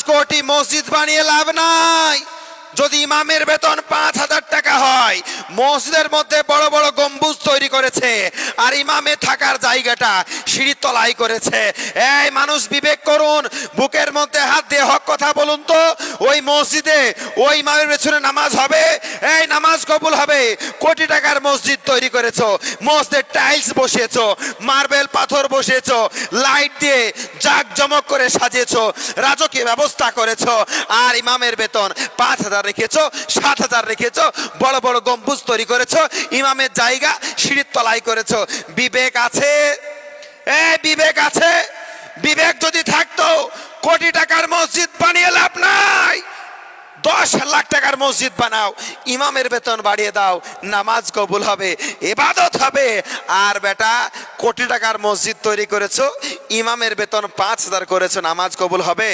কোটি মসজিদ বানিয়ে লাভ নাই। যদি ইমামের বেতন 5,000 টাকা হয়, মসজিদের মধ্যে বড় বড় গম্বুজ তৈরি করেছে আর ইমামে থাকার জায়গাটা সিঁড়ির তলায় করেছে। এই মানুষ বিবেক করুন, বুকের মধ্যে হাত দিয়ে হক কথা বলুন তো, ওই মসজিদে ওই ইমামের পেছনে নামাজ হবে? এই নামাজ কবুল হবে? কোটি টাকার মসজিদ তৈরি করেছো, মসজিদের টাইলস বসিয়েছো, মার্বেল পাথর বসিয়েছো, লাইট দিয়ে জাঁকজমক করে সাজিয়েছো, রাজকীয় ব্যবস্থা করেছো, আর ইমামের বেতন 5,000 রেখেছো, 7,000 রেখেছো, বড় বড় গম্বুজ তৈরি করেছো, ইমামের জায়গা সিঁড়ির তলায় করেছো। বিবেক আছে? বিবেক আছে? বিবেক যদি থাকতো কোটি টাকার মসজিদ বানিয়ে লাভ নাই। 10 লাখ টাকার মসজিদ বানাও, ইমামের বেতন বাড়িয়ে দাও, নামাজ কবুল হবে, ইবাদত হবে। আর বেটা কোটি টাকার মসজিদ তৈরি করেছো, ইমামের বেতন 5,000 করেছো, নামাজ কবুল হবে?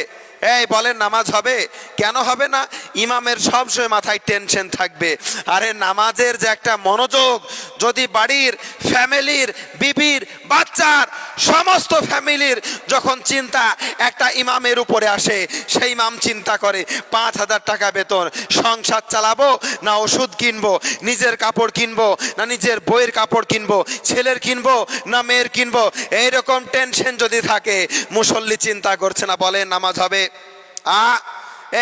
এই বলেন নামাজ হবে? কেন হবে না? ইমামের সবসময় মাথায় টেনশন থাকবে। আরে নামাজের যে একটা মনোযোগ, যদি বাড়ির ফ্যামিলির, বিবির, বাচ্চার, সমস্ত ফ্যামিলির যখন চিন্তা একটা ইমামের উপরে আসে, সেই ইমাম চিন্তা করে 5,000 টাকা বেতন, সংসার চালাবো না ওষুধ কিনবো, নিজের কাপড় কিনবো না নিজের বইয়ের কাপড় কিনবো, ছেলের কিনবো না মেয়ের কিনবো, এইরকম টেনশন যদি থাকে, মুসল্লি চিন্তা করছে না, বলেন নামাজ হবে?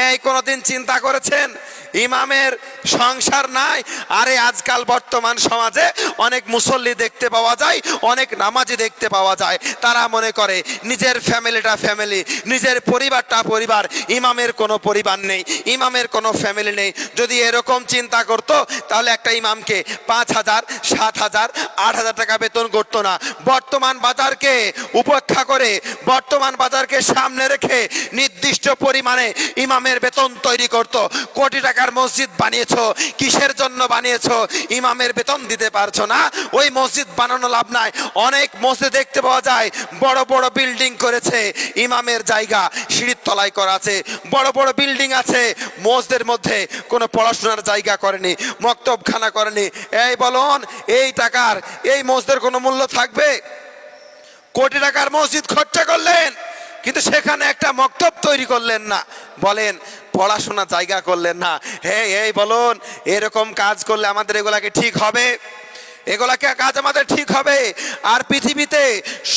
এই কোনদিন চিন্তা করেছেন ইমামের সংসার নাই? আরে আজকাল বর্তমান সমাজে অনেক মুসল্লি দেখতে পাওয়া যায়, অনেক নামাজি দেখতে পাওয়া যায়, তারা মনে করে নিজের ফ্যামিলিটা ফ্যামিলি, নিজের পরিবারটা পরিবার, ইমামের কোনো পরিবার নেই, ইমামের কোনো ফ্যামিলি নেই। যদি এরকম চিন্তা করতো তাহলে একটা ইমামকে 5,000, 7,000, 8,000 টাকা বেতন করতো না। বর্তমান বাজারকে উপেক্ষা করে, বর্তমান বাজারকে সামনে রেখে নির্দিষ্ট পরিমাণে ইমামের বেতন তৈরি করত। কোটি টাকার মসজিদ বানিয়েছো, কিসের জন্য বানিয়েছো? ইমামের বেতন দিতে পারছো না, ওই মসজিদ বানানো লাভ নাই। অনেক মসজিদ দেখতে পাওয়া যায় বড় বড় বিল্ডিং করেছে, ইমামের জায়গা সিঁড়ির তলায় করা আছে, বড় বড় বিল্ডিং আছে, মসজিদের মধ্যে কোনো পড়াশোনার জায়গা করেনি, মক্তবখানা করেনি। এই বলুন, এই টাকার এই মসজিদের কোনো মূল্য থাকবে? কোটি টাকার মসজিদ খরচা করলেন, কিন্তু সেখানে একটা মক্তব তৈরি করলেন না, বলেন পড়াশোনা জায়গা করলেন না। এই বলুন, এরকম কাজ করলে আমাদের এগুলাকে ঠিক হবে? এগুলাকে কাজ আমাদের ঠিক হবে? আর পৃথিবীতে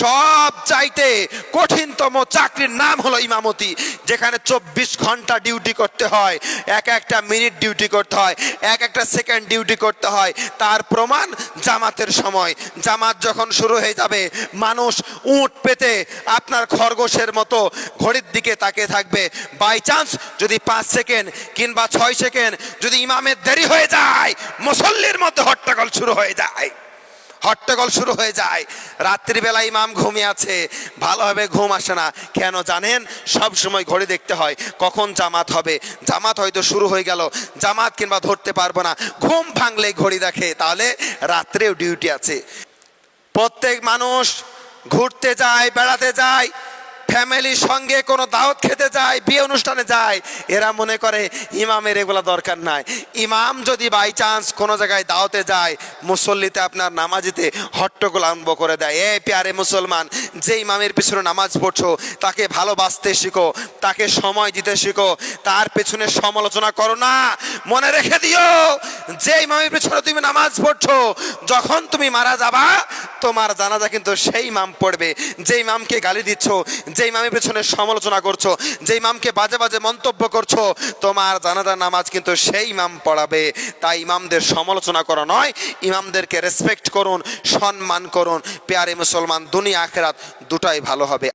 সব চাইতে কঠিনতম চাকরির নাম হলো ইমামতি, যেখানে 24 ঘন্টা ডিউটি করতে হয়, এক একটা মিনিট ডিউটি করতে হয়, এক একটা সেকেন্ড ডিউটি করতে হয়। তার প্রমাণ জামাতের সময়। জামাত যখন শুরু হয়ে যাবে, মানুষ উট পেতে আপনার খরগোশের মতো ঘড়ির দিকে তাকিয়ে থাকবে। বাই চান্স যদি 5 সেকেন্ড কিংবা 6 সেকেন্ড যদি ইমামের দেরি হয়ে যায়, মুসল্লির মধ্যে হট্টগোল শুরু হয়ে যায়, হট্টগোল শুরু হয়ে যায়। রাত্রিবেলা ইমাম ঘুমিয়ে আছে, ভালোভাবে ঘুম আসে না। কেন জানেন? সব সময় ঘড়ি দেখতে হয় কখন জামাত হবে। জামাত হয়তো শুরু হয়ে গেল, জামাত কিংবা ধরতে পারবো না, ঘুম ভাঙলে ঘড়ি দেখে, তাহলে রাত্রেও ডিউটি আছে। প্রত্যেক মানুষ ঘুরতে যায়, বেড়াতে যায়, ফ্যামিলির সঙ্গে কোনো দাওয়াত খেতে যায়, বিয়ে অনুষ্ঠানে যায়, এরা মনে করে ইমামের এগুলো দরকার নাই। ইমাম যদি বাই চান্স কোনো জায়গায় দাওয়াতে যায়, মুসল্লিতে আপনার নামাজিতে হট্টগোল আরম্ভ করে দেয়। প্যারে মুসলমান, যে ইমামের পিছনে নামাজ পড়ছো তাকে ভালোবাসতে শিখো, তাকে সময় দিতে শিখো, তার পেছনে সমালোচনা করো না। মনে রেখে দিও, যে ইমামের পিছনে তুমি নামাজ পড়ছো, যখন তুমি মারা যাবা তোমার জানাজা কিন্তু সেই ইমাম পড়বে। যে ইমামকে গালি দিচ্ছ, যে ইমামের পেছনে সমালোচনা করছো, যে ইমামকে বাজে বাজে মন্তব্য করছো, তোমার জানাজার নামাজ কিন্তু সেই ইমাম পড়াবে। তাই ইমামদের সমালোচনা করা নয়, ইমামদেরকে রেসপেক্ট করুন, সম্মান করুন। প্যারে মুসলমান, দুনিয়া আখিরাত দুটাই ভালো হবে।